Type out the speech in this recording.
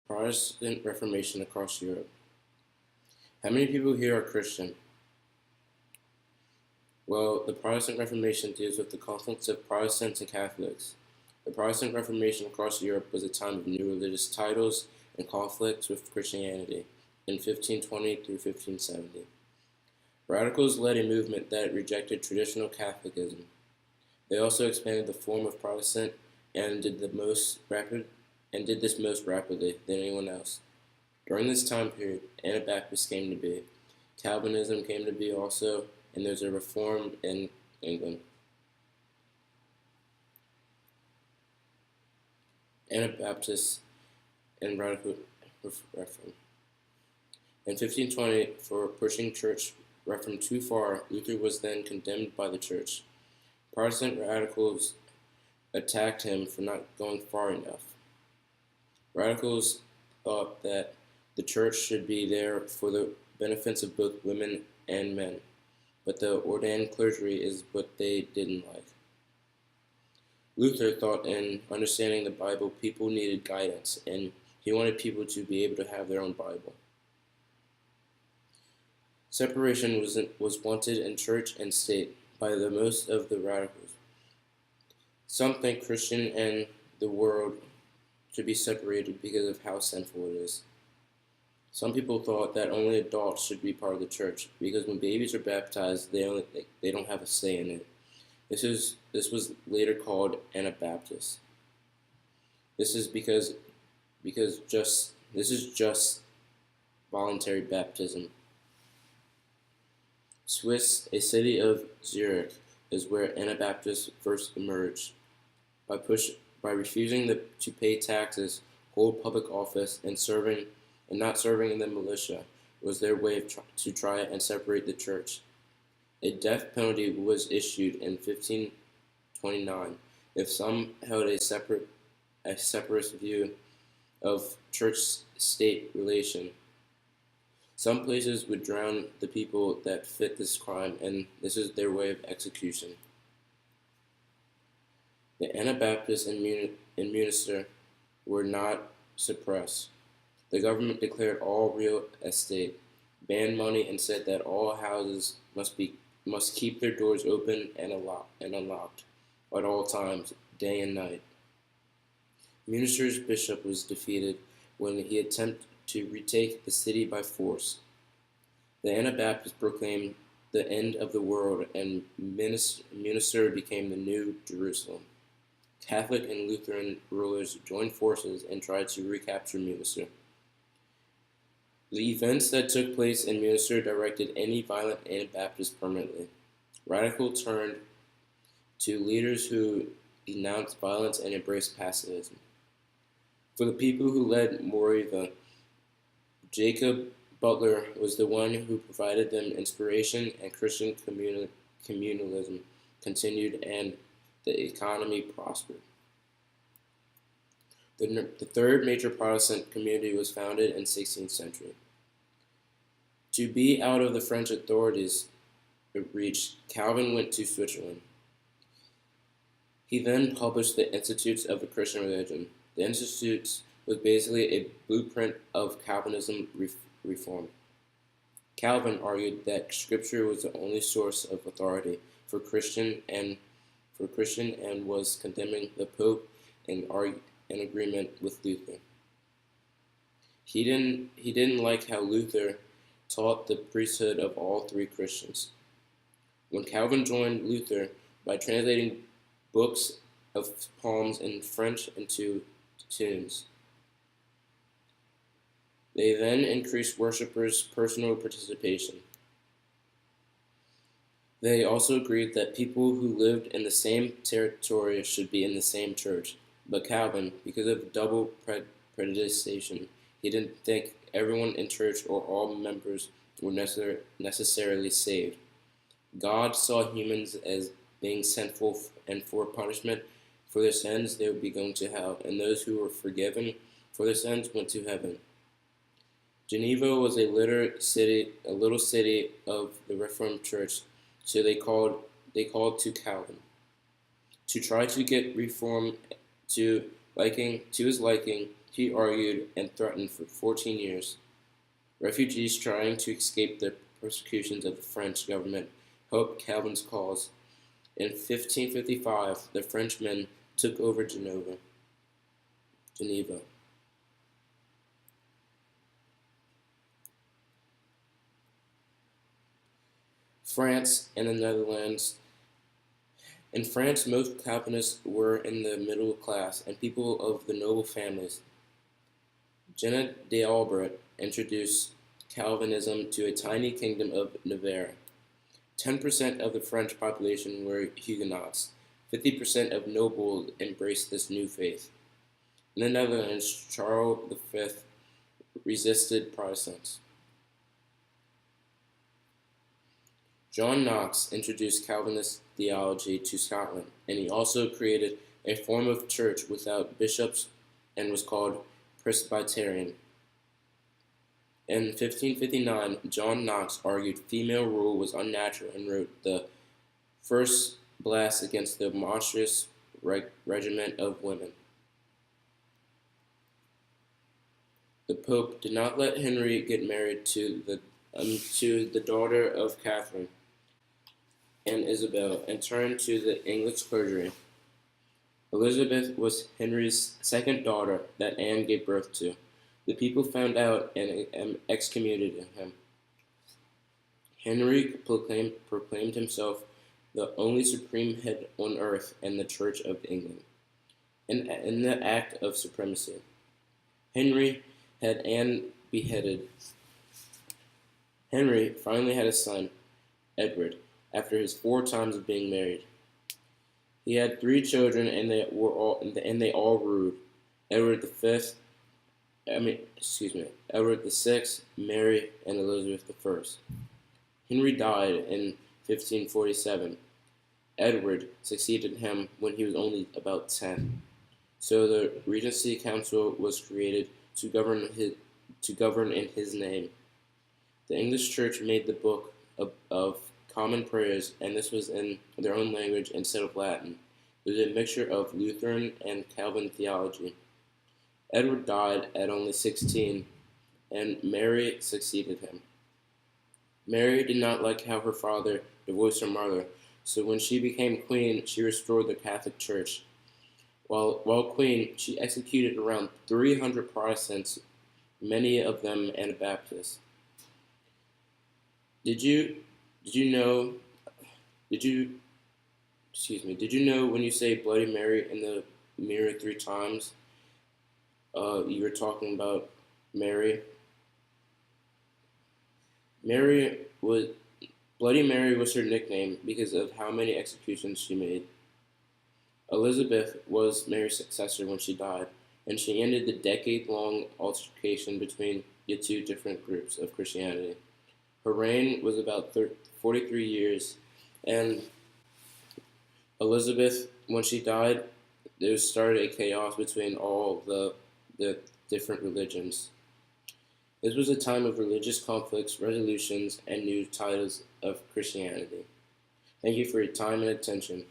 Protestant Reformation across Europe. How many people here are Christian? Well, the Protestant Reformation deals with the conflicts of Protestants and Catholics. The Protestant Reformation across Europe was a time of new religious titles and conflicts with Christianity in 1520 through 1570. Radicals led a movement that rejected traditional Catholicism. They also expanded the form of Protestant and did this most rapidly than anyone else. During this time period, Anabaptists came to be. Calvinism came to be also, and there's a reform in England. Anabaptists and radical reform. In 1520, for pushing church reform too far, Luther was then condemned by the church. Protestant radicals attacked him for not going far enough. Radicals thought that the church should be there for the benefits of both women and men, but the ordained clergy is what they didn't like. Luther thought in understanding the Bible, people needed guidance, and he wanted people to be able to have their own Bible. Separation was wanted in church and state by the most of the radicals. Some think Christian and the world should be separated because of how sinful it is. Some people thought that only adults should be part of the church because when babies are baptized, they don't have a say in it. This was later called Anabaptist. This is just voluntary baptism. Swiss, a city of Zurich, is where Anabaptists first emerged. By refusing to pay taxes, hold public office, and not serving in the militia was their way to try and separate the church. A death penalty was issued in 1529 if some held a separatist view of church-state relation. Some places would drown the people that fit this crime, and this is their way of execution. The Anabaptists in Munster were not suppressed. The government declared all real estate, banned money, and said that all houses must keep their doors open and unlocked at all times, day and night. Munster's bishop was defeated when he attempted to retake the city by force. The Anabaptists proclaimed the end of the world, and Munster became the new Jerusalem. Catholic and Lutheran rulers joined forces and tried to recapture Munster. The events that took place in Munster directed any violent Anabaptists permanently. Radicals turned to leaders who denounced violence and embraced pacifism. For the people who led Moravia, Jacob Butler was the one who provided them inspiration, and Christian communalism continued and the economy prospered. The third major Protestant community was founded in the 16th century. To be out of the French authorities' reach, Calvin went to Switzerland. He then published the Institutes of the Christian Religion. The Institutes was basically a blueprint of Calvinism reform. Calvin argued that Scripture was the only source of authority for Christian and was condemning the Pope in agreement with Luther. He didn't like how Luther taught the priesthood of all three Christians. When Calvin joined Luther by translating books of poems in French into tunes, they then increased worshippers' personal participation. They also agreed that people who lived in the same territory should be in the same church. But Calvin, because of double predestination, he didn't think everyone in church or all members were necessarily saved. God saw humans as being sinful, and for punishment for their sins they would be going to hell, and those who were forgiven for their sins went to heaven. Geneva was a little city of the Reformed Church, so they called to Calvin to try to get reform to his liking. he argued and threatened for 14 years. Refugees trying to escape the persecutions of the French government helped Calvin's cause. In 1555, the Frenchmen took over Geneva. France and the Netherlands. In France, most Calvinists were in the middle class and people of the noble families. Jeanne d'Albret introduced Calvinism to a tiny kingdom of Navarre. 10% of the French population were Huguenots. 50% of nobles embraced this new faith. In the Netherlands, Charles V resisted Protestants. John Knox introduced Calvinist theology to Scotland, and he also created a form of church without bishops and was called Presbyterian. In 1559, John Knox argued female rule was unnatural and wrote the first blast against the monstrous regiment of women. The Pope did not let Henry get married to the daughter of Catherine and Isabel and turned to the English clergy. Elizabeth was Henry's second daughter that Anne gave birth to. The people found out and excommunicated him. Henry proclaimed himself the only supreme head on earth and the Church of England. In the act of supremacy, Henry had Anne beheaded. Henry finally had a son, Edward, after his 4 times of being married. He had 3 children, and they all ruled. Edward VI, Mary, and Elizabeth I. Henry died in 1547. Edward succeeded him when he was only about 10. So the Regency Council was created to govern in his name. The English Church made the Book of Common Prayers, and this was in their own language instead of Latin. It was a mixture of Lutheran and Calvin theology. Edward died at only 16, and Mary succeeded him. Mary did not like how her father divorced her mother, so when she became queen, she restored the Catholic Church. While queen, she executed around 300 Protestants, many of them Anabaptists. Did you know when you say Bloody Mary in the mirror 3 times, you were talking about Mary? Bloody Mary was her nickname because of how many executions she made. Elizabeth was Mary's successor when she died, and she ended the decade-long altercation between the 2 different groups of Christianity. Her reign was about 43 years, and Elizabeth, when she died, there started a chaos between all the different religions. This was a time of religious conflicts, resolutions, and new titles of Christianity. Thank you for your time and attention.